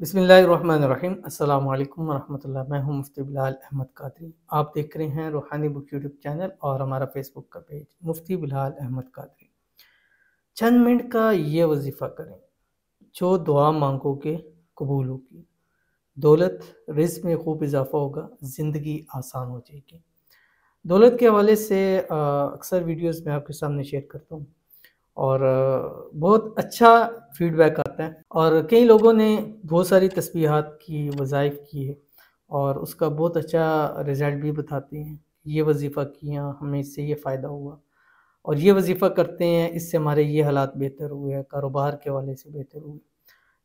बिस्मिल्लाहिर्रहमानिर्रहीम। अस्सलाम वालेकुम वरहमतुल्लाह। मैं हूं मुफ्ती बिलाल अहमद कादरी। आप देख रहे हैं रूहानी बुक यूट्यूब चैनल और हमारा फेसबुक का पेज मुफ्ती बिलाल अहमद कादरी। चंद मिनट का ये वजीफ़ा करें, जो दुआ मांगोगे कबूल होगी, दौलत रिज़्क़ में खूब इजाफा होगा, ज़िंदगी आसान हो जाएगी। दौलत के हवाले से अक्सर वीडियोस में आपके सामने शेयर करता हूँ और बहुत अच्छा फीडबैक आता है और कई लोगों ने बहुत सारी तस्बीहात की, वज़ाइफ किए और उसका बहुत अच्छा रिज़ल्ट भी बताते हैं। ये वजीफ़ा किया, हमें इससे ये फ़ायदा हुआ और ये वजीफ़ा करते हैं, इससे हमारे ये हालात बेहतर हुए, कारोबार के हवाले से बेहतर हुए।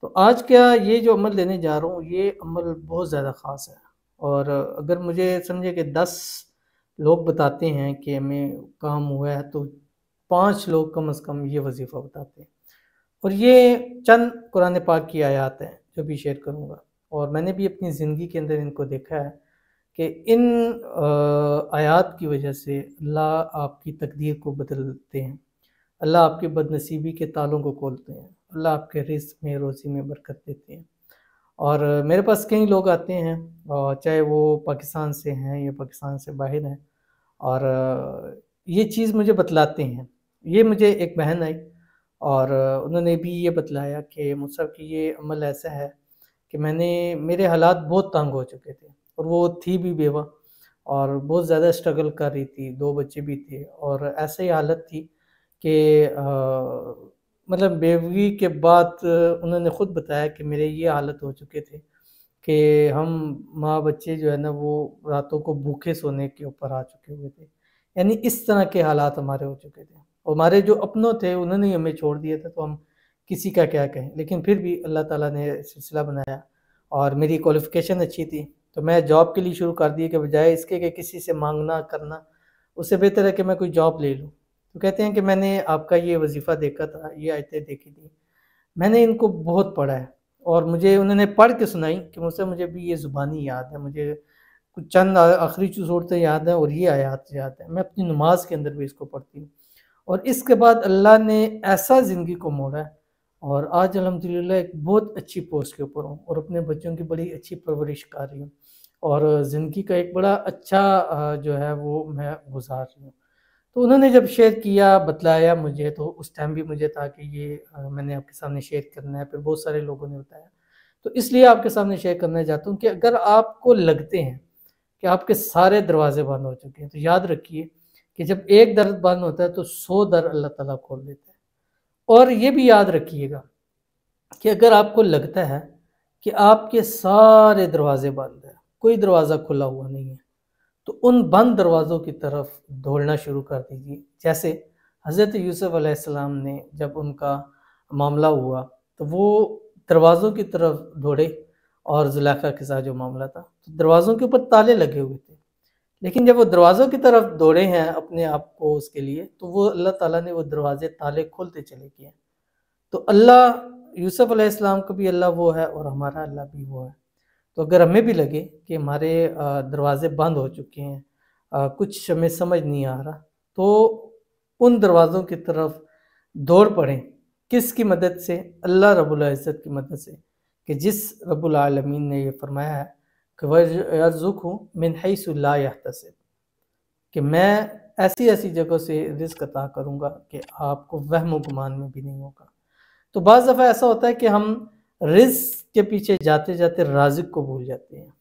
तो आज क्या ये जो अमल देने जा रहा हूँ, ये अमल बहुत ज़्यादा ख़ास है और अगर मुझे समझे कि 10 लोग बताते हैं कि हमें काम हुआ है, तो 5 लोग कम से कम ये वजीफ़ा बताते हैं। और ये चंद कुरान पाक की आयत हैं जो भी शेयर करूँगा और मैंने भी अपनी ज़िंदगी के अंदर इनको देखा है कि इन आयत की वजह से अल्लाह आपकी तकदीर को बदलते हैं, अल्लाह आपकी बदनसीबी के तालों को खोलते हैं, अल्लाह आपके रिज़्क़ में, रोज़ी में बरकत देते हैं। और मेरे पास कई लोग आते हैं चाहे वो पाकिस्तान से हैं या पाकिस्तान से बाहर हैं और ये चीज़ मुझे बतलाते हैं। ये मुझे एक बहन आई और उन्होंने भी ये बतलाया कि मुझसे कि ये अमल ऐसा है कि मेरे हालात बहुत तंग हो चुके थे और वो थी भी बेवा और बहुत ज़्यादा स्ट्रगल कर रही थी, 2 बच्चे भी थे और ऐसे ही हालत थी कि मतलब बेवगी के बाद उन्होंने ख़ुद बताया कि मेरे ये हालत हो चुके थे कि हम माँ बच्चे जो है ना, वो रातों को भूखे सोने के ऊपर आ चुके हुए थे। यानी इस तरह के हालात हमारे हो चुके थे और हमारे जो अपनों थे उन्होंने ही हमें छोड़ दिया था, तो हम किसी का क्या कहें। लेकिन फिर भी अल्लाह ताला ने सिलसिला बनाया और मेरी क्वालिफ़िकेशन अच्छी थी, तो मैं जॉब के लिए शुरू कर दिया कि बजाय इसके कि किसी से माँगना करना, उससे बेहतर है कि मैं कोई जॉब ले लूँ। तो कहते हैं कि मैंने आपका ये वजीफ़ा देखा था, ये आयतें देखी थी, मैंने इनको बहुत पढ़ा है और मुझे उन्होंने पढ़ के सुनाई कि मुझे भी ये ज़ुबानी याद है, मुझे कुछ चंद आखिरी जो सूरतें याद हैं और ये आयत याद है। मैं अपनी नमाज के अंदर भी इसको पढ़ती हूँ और इसके बाद अल्लाह ने ऐसा ज़िंदगी को मोड़ा है और आज अल्हम्दुलिल्लाह एक बहुत अच्छी पोस्ट के ऊपर हूँ और अपने बच्चों की बड़ी अच्छी परवरिश कर रही हूँ और ज़िंदगी का एक बड़ा अच्छा जो है वो मैं गुजार रही हूँ। तो उन्होंने जब शेयर किया, बतलाया मुझे, तो उस टाइम भी मुझे था कि ये मैंने आपके सामने शेयर करना है, फिर बहुत सारे लोगों ने बताया। तो इसलिए आपके सामने शेयर करना चाहता हूँ कि अगर आपको लगते हैं कि आपके सारे दरवाज़े बंद हो चुके हैं, तो याद रखिए कि जब एक दर बंद होता है तो 100 दर अल्लाह ताला खोल देता है। और ये भी याद रखिएगा कि अगर आपको लगता है कि आपके सारे दरवाज़े बंद हैं, कोई दरवाज़ा खुला हुआ नहीं है, तो उन बंद दरवाज़ों की तरफ दौड़ना शुरू कर दीजिए। जैसे हज़रत यूसुफ़ अलैहिस्सलाम ने जब उनका मामला हुआ, तो वो दरवाज़ों की तरफ दौड़े और ज़ुलेखा के साथ जो मामला था, तो दरवाज़ों के ऊपर ताले लगे हुए थे। लेकिन जब वो दरवाज़ों की तरफ दौड़े हैं अपने आप को उसके लिए, तो वो अल्लाह ताला ने वो दरवाज़े ताले खोलते चले गए। तो अल्लाह यूसुफ़ अलैहिस्सलाम का भी अल्लाह वो है और हमारा अल्लाह भी वो है। तो अगर हमें भी लगे कि हमारे दरवाज़े बंद हो चुके हैं, कुछ हमें समझ नहीं आ रहा, तो उन दरवाज़ों की तरफ दौड़ पड़ें। किसकी मदद से? अल्लाह रब्बुल इज़्ज़त की मदद से, कि जिस रब्बुल आलमीन ने ये फरमाया है कि वयरज़ुक़हु मिन हैसु ला यहतसिब, कि मैं ऐसी-ऐसी जगहों से रिज़्क़ अता करूँगा कि आपको वहम गुमान में भी नहीं होगा। तो बाज़ दफ़ा ऐसा होता है कि हम रिज़्क़ के पीछे जाते-जाते राज़िक़ को भूल जाते हैं।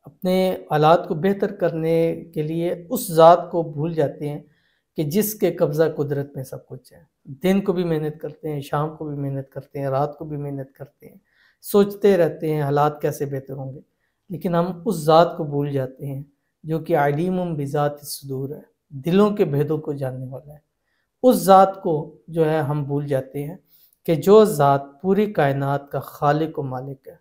अपने हालात को बेहतर करने के लिए उस ज़ात को भूल जाते हैं कि जिसके कब्ज़ा कुदरत में सब कुछ है। दिन को भी मेहनत करते हैं, शाम को भी मेहनत करते हैं, रात को भी मेहनत करते हैं, सोचते रहते हैं हालात कैसे बेहतर होंगे। लेकिन हम उस ज़ात को भूल जाते हैं जो कि अलीमुम बिज़ातिस सुदूर है, दिलों के भेदों को जानने वाला है। उस ज़ात को जो है हम भूल जाते हैं कि जो ज़ात पूरी कायनात का खालिक व मालिक है।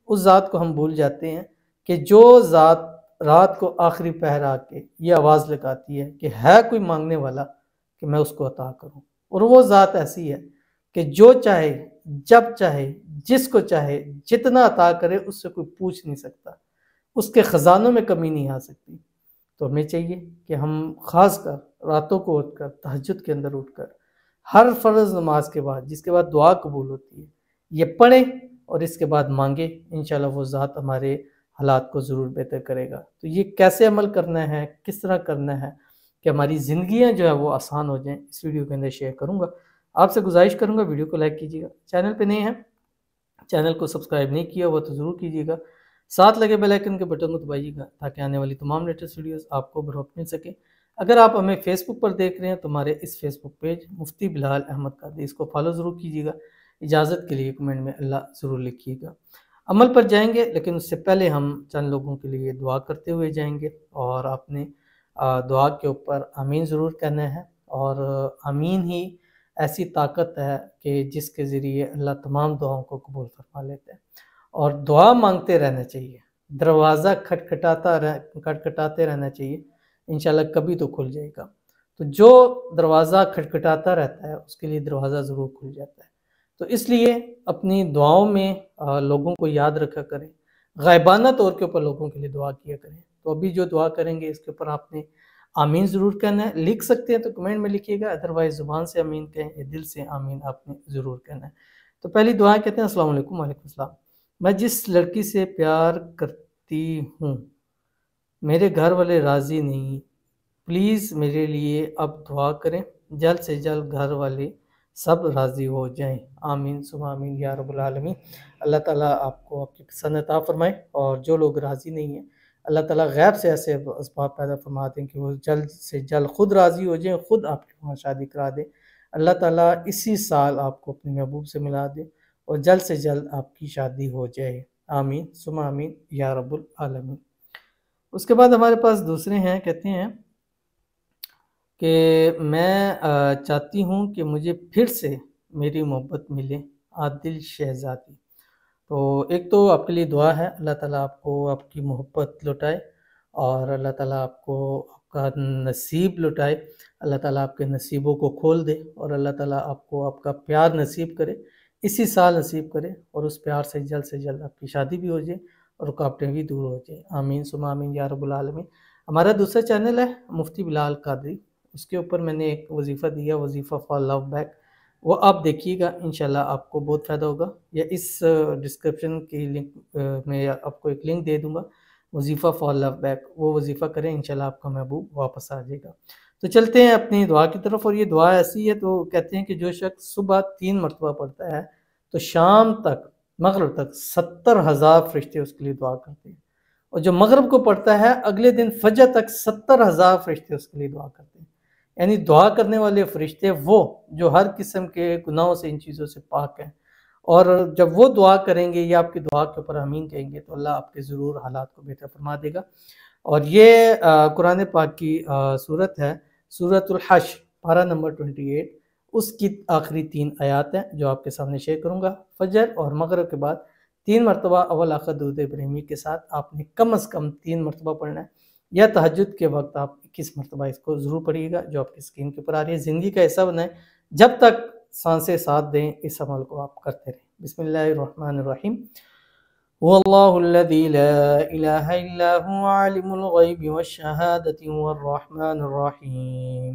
उस ज़ात को हम भूल जाते हैं कि जो ज़ात रात को आखिरी पहर आके ये आवाज़ लगाती है कि है कोई मांगने वाला कि मैं उसको अता करूँ। और वो ज़ात ऐसी है कि जो चाहे, जब चाहे, जिसको चाहे, जितना अता करे उससे कोई पूछ नहीं सकता। उसके ख़ज़ानों में कमी नहीं आ सकती। तो हमें चाहिए कि हम ख़ासकर रातों को उठकर, तहज्जुद के अंदर उठकर, हर फ़र्ज़ नमाज के बाद, जिसके बाद दुआ कबूल होती है, ये पढ़ें اور اس کے بعد مانگے، انشاءاللہ وہ ذات ہمارے حالات کو ضرور بہتر کرے گا۔ تو یہ کیسے عمل کرنا ہے، کس طرح کرنا ہے کہ ہماری زندگیاں جو ہے وہ آسان ہو جائیں، اس ویڈیو کے اندر شیئر کروں گا۔ آپ سے گزارش کروں گا ویڈیو کو لائک کیجیے گا، چینل پہ نہیں ہے، چینل کو سبسکرائب نہیں کیا ہوا تو ضرور کیجیے گا، ساتھ لگے بیل آئیکن کے بٹن کو دبائیے گا تاکہ آنے والی تمام لیٹسٹ ویڈیوز آپ کو بروقت مل سکے۔ اگر آپ ہمیں فیس بک پر دیکھ رہے ہیں تو ہمارے اس فیس بک پیج مفتی بلال احمد قادری، اس کو فالو ضرور کیجیے گا۔ اجازت کے لیے کمنٹ میں اللہ ضرور لکھیے گا۔ عمل پر جائیں گے، لیکن اس سے پہلے ہم چند لوگوں کے لیے دعا کرتے ہوئے جائیں گے، اور آپ نے دعا کے اوپر آمین ضرور کہنا ہے، اور آمین ہی ایسی طاقت ہے کہ جس کے ذریعے اللہ تمام دعاؤں کو قبول فرما لیتے ہیں۔ اور دعا مانگتے رہنا چاہیے، دروازہ کھٹکھٹاتے رہنا چاہیے، انشاءاللہ کبھی تو کھل جائے گا۔ تو جو دروازہ کھٹکھٹاتا رہتا ہے اس کے لیے دروازہ ضرور کھل جاتا ہے۔ تو اس لیے اپنی دعاؤں میں لوگوں کو یاد رکھا کریں، غائبانہ طور کے اوپر لوگوں کے لیے دعا کیا کریں۔ تو ابھی جو دعا کریں گے اس کے اوپر آپ نے آمین ضرور کہنا ہے، لکھ سکتے ہیں تو کمنٹ میں لکھیے گا، ادروائز زبان سے آمین کہیں یا دل سے آمین آپ نے ضرور کہنا ہے۔ تو پہلی دعا کہتے ہیں السلام علیکم، وعلیکم السلام۔ میں جس لڑکی سے پیار کرتی ہوں میرے گھر والے راضی نہیں، پلیز میرے لیے اب دعا کریں، جلد سے جلد گھر والے سب راضی ہو جائیں، آمین ثم آمین یا رب العالمین۔ اللہ تعالیٰ آپ کو آپ کی پسند عطا فرمائے، اور جو لوگ راضی نہیں ہیں اللہ تعالیٰ غیب سے ایسے اسباب پیدا فرما دیں کہ وہ جلد سے جلد خود راضی ہو جائیں، خود آپ کے وہاں شادی کرا دیں۔ اللہ تعالیٰ اسی سال آپ کو اپنے محبوب سے ملا دے اور جلد سے جلد آپ کی شادی ہو جائے، آمین ثم آمین یا رب العالمین۔ اس کے بعد ہمارے پاس دوسرے ہیں، کہتے ہیں کہ میں چاہتی ہوں کہ مجھے پھر سے میری محبت ملے، عادل شہزادی۔ تو ایک تو آپ کے لیے دعا ہے، اللہ تعالیٰ آپ کو آپ کی محبت لوٹائے، اور اللہ تعالیٰ آپ کو آپ کا نصیب لوٹائے، اللہ تعالیٰ آپ کے نصیبوں کو کھول دے، اور اللہ تعالیٰ آپ کو آپ کا پیار نصیب کرے، اسی سال نصیب کرے، اور اس پیار سے جلد آپ کی شادی بھی ہو جائے اور رکاوٹیں بھی دور ہو جائیں، آمین ثم آمین یا رب العالمین۔ ہمارا دوسرا چینل ہے مفتی بلال قادری، اس کے اوپر میں نے ایک وظیفہ دیا، وظیفہ فار لو بیک، وہ آپ دیکھیے گا، انشاءاللہ آپ کو بہت فائدہ ہوگا، یا اس ڈسکرپشن کی لنک میں آپ کو ایک لنک دے دوں گا، وظیفہ فار لو بیک، وہ وظیفہ کریں، انشاءاللہ آپ کا محبوب واپس آ جائے گا۔ تو چلتے ہیں اپنی دعا کی طرف، اور یہ دعا ایسی ہے، تو کہتے ہیں کہ جو شخص صبح 3 مرتبہ پڑھتا ہے تو شام تک، مغرب تک 70,000 فرشتے اس کے لیے دعا کرتے ہیں، اور جو مغرب کو پڑھتا ہے اگلے دن فجر تک 70,000 فرشتے اس کے لیے دعا کرتے ہیں۔ یعنی دعا کرنے والے فرشتے وہ جو ہر قسم کے گناہوں سے، ان چیزوں سے پاک ہیں، اور جب وہ دعا کریں گے یا آپ کی دعا کے اوپر آمین کہیں گے تو اللہ آپ کے ضرور حالات کو بہتر فرما دے گا۔ اور یہ قرآن پاک کی سورت ہے، سورۃ الحشر، پارہ نمبر 28، اس کی آخری 3 آیات ہیں جو آپ کے سامنے شیئر کروں گا۔ فجر اور مغرب کے بعد 3 مرتبہ اول آخر درود ابراہیمی کے ساتھ آپ نے کم از کم 3 مرتبہ پڑھنا ہے، یا تہجد کے وقت آپ 21 مرتبہ اس کو ضرور پڑھیے گا، جو آپ کی اسکرین کے اوپر آ رہی ہے۔ زندگی کا حصہ بنائیں، جب تک سانسیں ساتھ دیں اس عمل کو آپ کرتے رہیں۔ بسم اللہ الرحمن الرحیم۔ هو الله الذي لا إله إلا هو عالم الغيب والشهادة هو الرحمن الرحيم.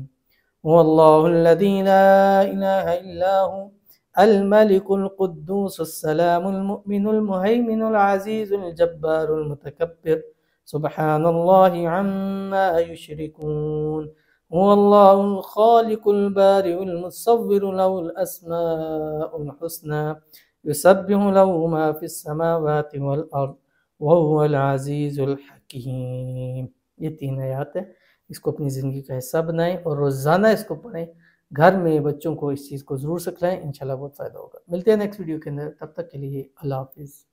هو الله الذي لا إله إلا هو الملك القدوس السلام المؤمن المهيمن العزيز الجبار المتكبر سبحان الله عما يشركون. هو الله الخالق البارئ المصور له الأسماء الحسنى يسبح له ما في السماوات والأرض وهو العزيز الحكيم۔ یہ 3 آیات ہیں، اس کو اپنی زندگی کا حصہ بنائیں اور روزانہ اس کو پڑھیں، گھر میں بچوں کو اس چیز کو ضرور سکھلائیں، انشاءاللہ بہت فائدہ ہوگا۔ ملتے ہیں نیکسٹ ویڈیو کے اندر، تب تک کے لیے اللہ حافظ۔